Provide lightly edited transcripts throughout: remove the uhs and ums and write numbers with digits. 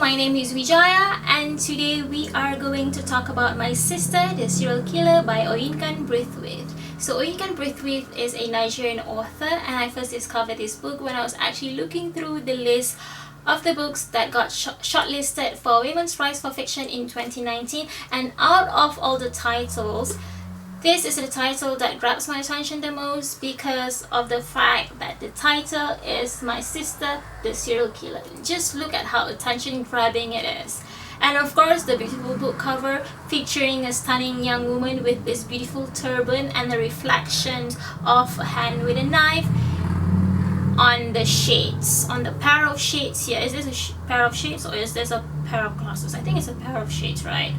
my name is Wijaya and today we are going to talk about My Sister, the Serial Killer by Oyinkan Braithwaite. So Oyinkan Braithwaite is a Nigerian author and I first discovered this book when I was actually looking through the list of the books that got shortlisted for Women's Prize for Fiction in 2019, and out of all the titles, this is the title that grabs my attention the most because of the fact that the title is My Sister, the Serial Killer. Just look at how attention grabbing it is. And of course the beautiful book cover featuring a stunning young woman with this beautiful turban and the reflection of a hand with a knife on the shades, on the pair of shades here. Is this a pair of shades or is this a pair of glasses? I think it's a pair of shades, right?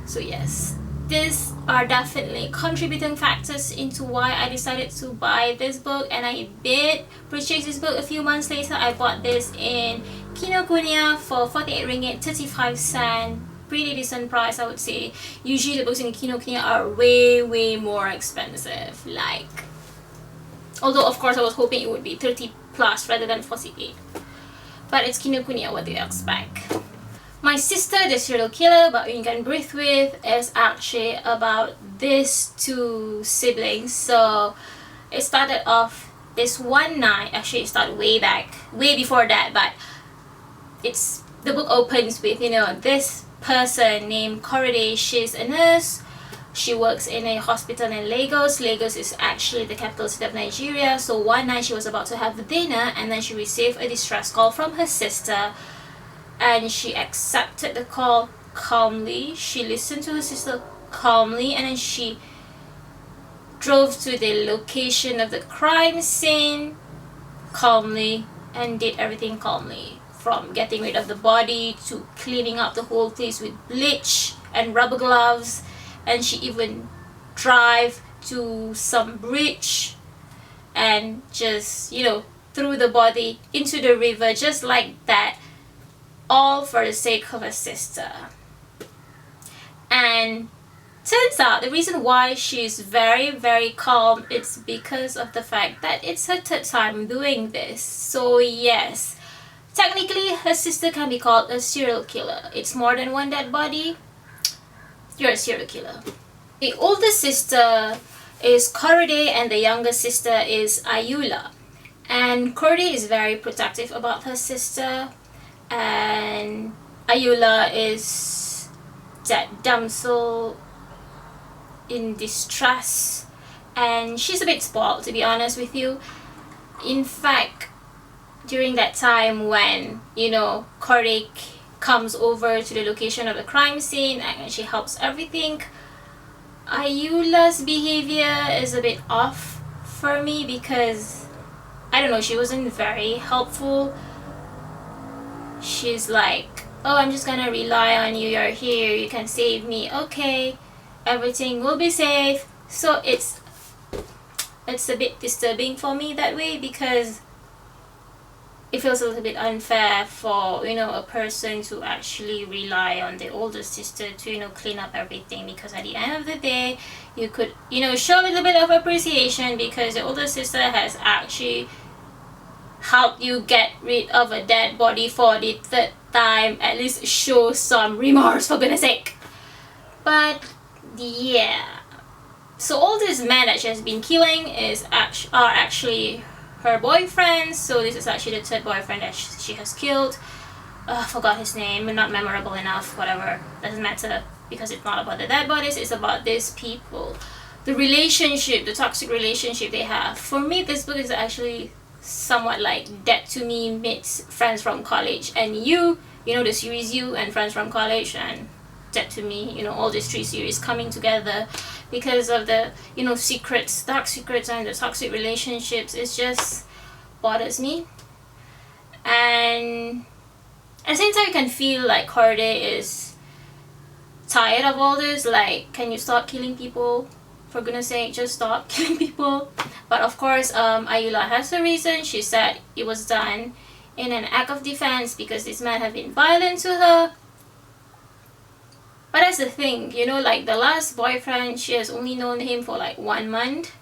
So yes, these are definitely contributing factors into why I decided to buy this book, and I did purchase this book a few months later. I bought this in Kinokuniya for 48 ringgit 35 cents. Pretty decent price, I would say. Usually the books in Kinokuniya are way more expensive, like, although of course I was hoping it would be 30 plus rather than 48, but it's Kinokuniya, what do you expect? My Sister, the Serial Killer by Oyinkan Braithwaite is actually about these two siblings. So it started off this one night. Actually it started way back, way before that, but the book opens with, this person named Korede. She's a nurse. She works in a hospital in Lagos. Lagos is actually the capital city of Nigeria. So one night she was about to have dinner and then she received a distress call from her sister, and she accepted the call calmly. She listened to her sister calmly, and then she drove to the location of the crime scene calmly and did everything calmly, from getting rid of the body to cleaning up the whole place with bleach and rubber gloves. And she even drive to some bridge and just threw the body into the river just like that, all for the sake of her sister. And turns out the reason why she's very calm is because of the fact that it's her third time doing this. So yes, technically her sister can be called a serial killer. It's more than one dead body, you're a serial killer. The older sister is Korede and the younger sister is Ayula. And Korede is very protective about her sister, and Ayula is that damsel in distress, and she's a bit spoiled, to be honest with you. In fact, during that time when Korede comes over to the location of the crime scene and she helps everything, Ayula's behavior is a bit off for me because I don't know, she wasn't very helpful. She's like, oh, I'm just gonna rely on you, you're here, you can save me, okay, everything will be safe. So it's a bit disturbing for me that way, because it feels a little bit unfair for a person to actually rely on the older sister to clean up everything, because at the end of the day you could show a little bit of appreciation because the older sister has actually help you get rid of a dead body for the third time. At least show some remorse, for goodness sake. But yeah, so all these men that she has been killing are actually her boyfriends. So this is actually the third boyfriend that she has killed. Forgot his name, not memorable enough, whatever, doesn't matter, because it's not about the dead bodies, it's about these people, the relationship, the toxic relationship they have. For me, this book is actually somewhat like Dead to Me meets Friends from College, and the series You and Friends from College and Dead to Me, all these three series coming together because of the secrets, dark secrets, and the toxic relationships. It just bothers me. And at the same time you can feel like Korede is tired of all this, like, can you stop killing people, for goodness sake, just stop killing people. But of course Ayula has a reason. She said it was done in an act of defense because this man have been violent to her. But that's the thing, like the last boyfriend, she has only known him for like 1 month,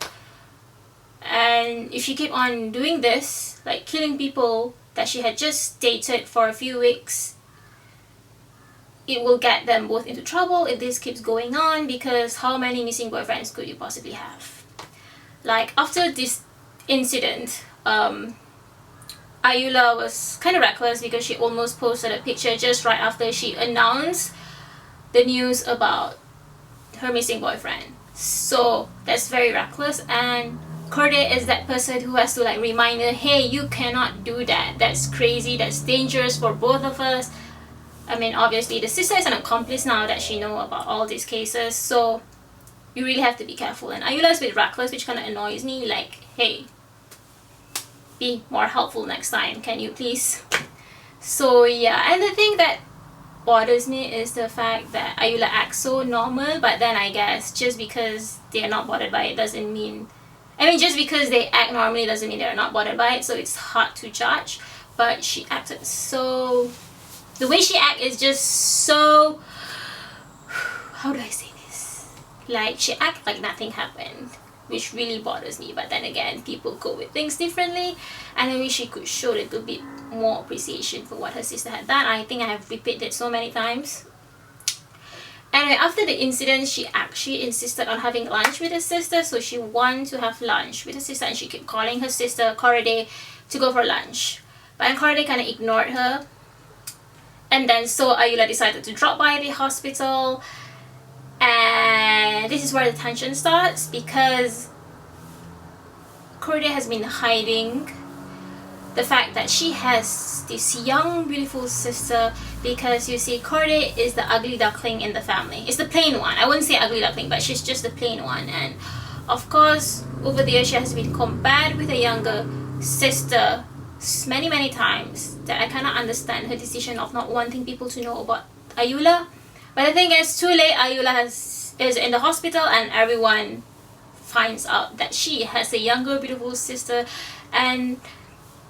and if she keep on doing this, like killing people that she had just dated for a few weeks, it will get them both into trouble if this keeps going on, because how many missing boyfriends could you possibly have? Like, after this incident, Ayula was kind of reckless because she almost posted a picture just right after she announced the news about her missing boyfriend. So that's very reckless, and Corday is that person who has to like remind her, hey, you cannot do that, that's crazy, that's dangerous for both of us. I mean, obviously the sister is an accomplice now that she know about all these cases, so you really have to be careful. And Ayula is a bit reckless, which kind of annoys me, like, hey, be more helpful next time, can you please? So yeah, and the thing that bothers me is the fact that Ayula acts so normal, but then I guess just because they're not bothered by it doesn't mean, I mean, just because they act normally doesn't mean they're not bothered by it, so it's hard to judge. But she acted so, the way she acts is just so, how do I say this, like, she acted like nothing happened, which really bothers me. But then again, people go with things differently, and I wish she could show a little bit more appreciation for what her sister had done. I think I have repeated it so many times. Anyway, after the incident, she actually insisted on having lunch with her sister, so she wanted to have lunch with her sister, and she kept calling her sister Corday to go for lunch. But Corday kind of ignored her, and then so Ayula decided to drop by the hospital. And this is where the tension starts, because Corday has been hiding the fact that she has this young beautiful sister, because you see, Corday is the ugly duckling in the family. It's the plain one. I wouldn't say ugly duckling, but she's just the plain one. And of course, over the years, she has been compared with a younger sister many times, that I cannot understand her decision of not wanting people to know about Ayula. But the thing is, too late, Ayula is in the hospital, and everyone finds out that she has a younger beautiful sister. And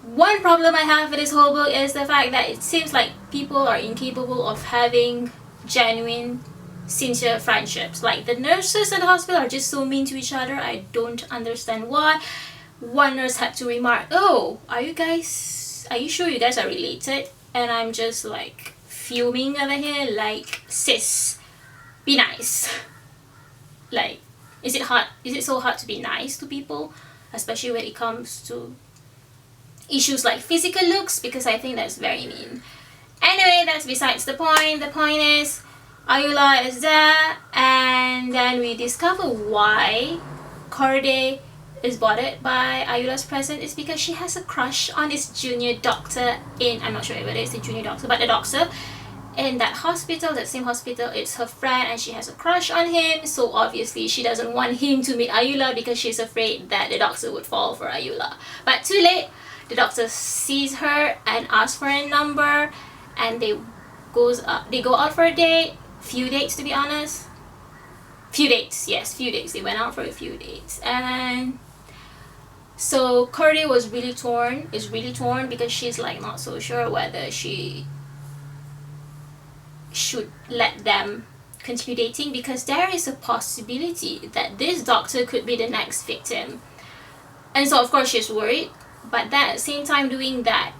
one problem I have with this whole book is the fact that it seems like people are incapable of having genuine, sincere friendships. Like, the nurses in the hospital are just so mean to each other. I don't understand why. One nurse had to remark, oh, are you sure you guys are related? And I'm just like fuming over here, like, sis, be nice. Like, is it so hard to be nice to people, especially when it comes to issues like physical looks? Because I think that's very mean. Anyway, that's besides the point. The point is, Ayula is there, and then we discover why Corday is bothered by Ayula's presence. Is because she has a crush on this junior doctor in, I'm not sure whether it's the junior doctor, but the doctor in that hospital, that same hospital. It's her friend, and she has a crush on him, so obviously she doesn't want him to meet Ayula because she's afraid that the doctor would fall for Ayula. But too late, the doctor sees her and asks for a number, and they go out for a date. Few dates, to be honest. Few dates, yes, few dates. They went out for a few dates. And so Corday is really torn because she's like not so sure whether she should let them continue dating, because there is a possibility that this doctor could be the next victim. And so of course she's worried, but then at the same time, doing that,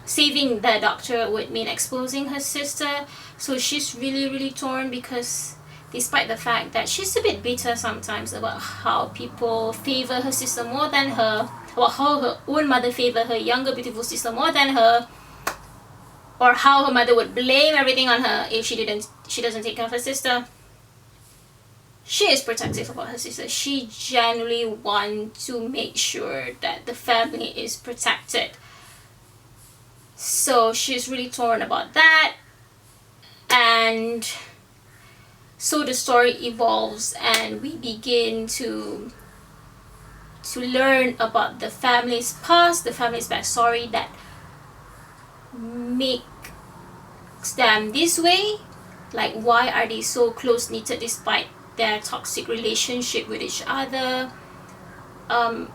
saving the doctor, would mean exposing her sister. So she's really torn, because despite the fact that she's a bit bitter sometimes about how people favor her sister more than her, or how her own mother favor her younger beautiful sister more than her, or how her mother would blame everything on her if she doesn't take care of her sister, she is protective about her sister. She genuinely wants to make sure that the family is protected. So she's really torn about that. And so the story evolves, and we begin to learn about the family's past, the family's backstory that makes them this way. Like, why are they so close-knitted despite their toxic relationship with each other?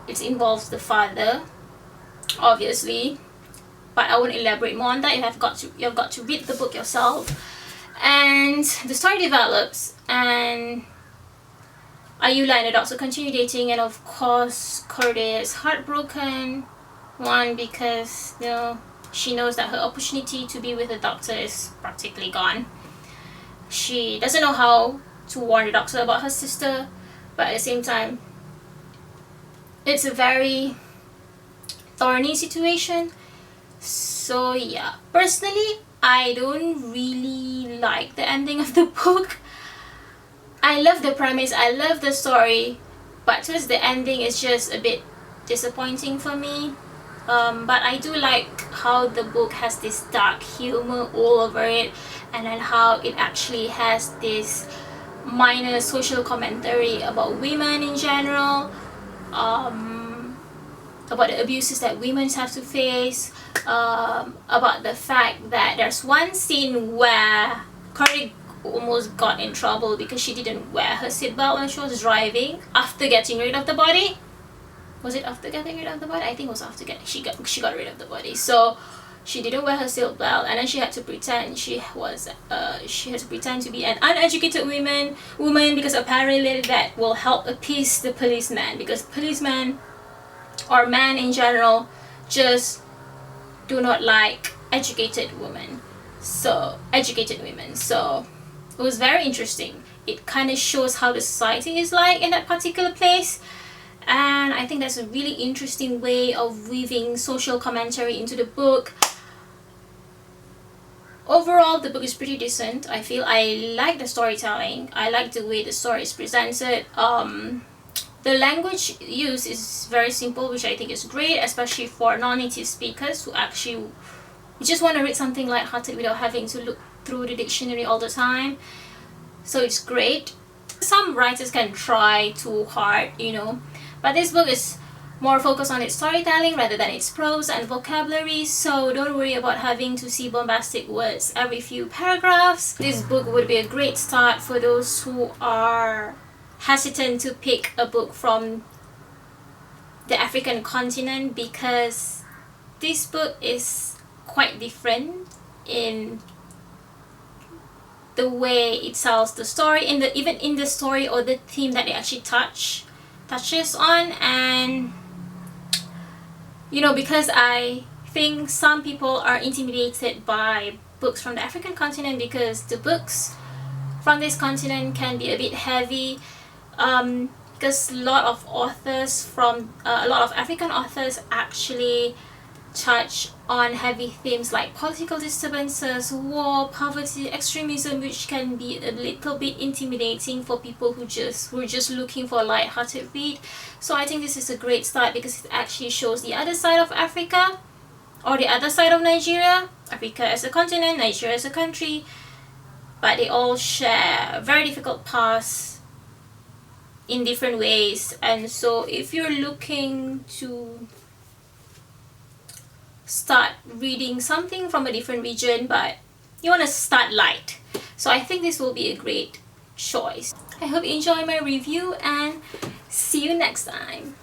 It involves the father, obviously, but I won't elaborate more on that. You've got to read the book yourself. And the story develops, and Ayula and the doctor continue dating, and of course Corday is heartbroken. One, because she knows that her opportunity to be with the doctor is practically gone. She doesn't know how to warn the doctor about her sister, but at the same time, it's a very thorny situation. So yeah, personally, I don't really like the ending of the book. I love the premise, I love the story, but towards the ending it's just a bit disappointing for me. But I do like how the book has this dark humor all over it, and then how it actually has this minor social commentary about women in general, about the abuses that women have to face, about the fact that there's one scene where Cory almost got in trouble because she didn't wear her seatbelt when she was driving after getting rid of the body. Was it after getting rid of the body? I think it was after she got rid of the body. So she didn't wear her seatbelt, and then she had to pretend she had to pretend to be an uneducated woman because apparently that will help appease the policeman, because policemen or men in general just do not like educated women. So it was very interesting. It kind of shows how the society is like in that particular place, and I think that's a really interesting way of weaving social commentary into the book. Overall, the book is pretty decent. I feel I like the storytelling. I like the way the story is presented. The language used is very simple, which I think is great, especially for non-native speakers who actually just want to read something lighthearted without having to look through the dictionary all the time. So it's great. Some writers can try too hard, but this book is more focused on its storytelling rather than its prose and vocabulary, so don't worry about having to see bombastic words every few paragraphs. This book would be a great start for those who are hesitant to pick a book from the African continent, because this book is quite different in the way it tells the story, even in the story or the theme that it actually touches on. And because I think some people are intimidated by books from the African continent, because the books from this continent can be a bit heavy, because a lot of African authors actually touch on heavy themes like political disturbances, war, poverty, extremism, which can be a little bit intimidating for people who are just looking for a light-hearted read. So I think this is a great start, because it actually shows the other side of Africa, or the other side of Nigeria. Africa as a continent, Nigeria as a country, but they all share a very difficult past in different ways. And so if you're looking to start reading something from a different region but you want to start light, so I think this will be a great choice. I hope you enjoy my review, and see you next time.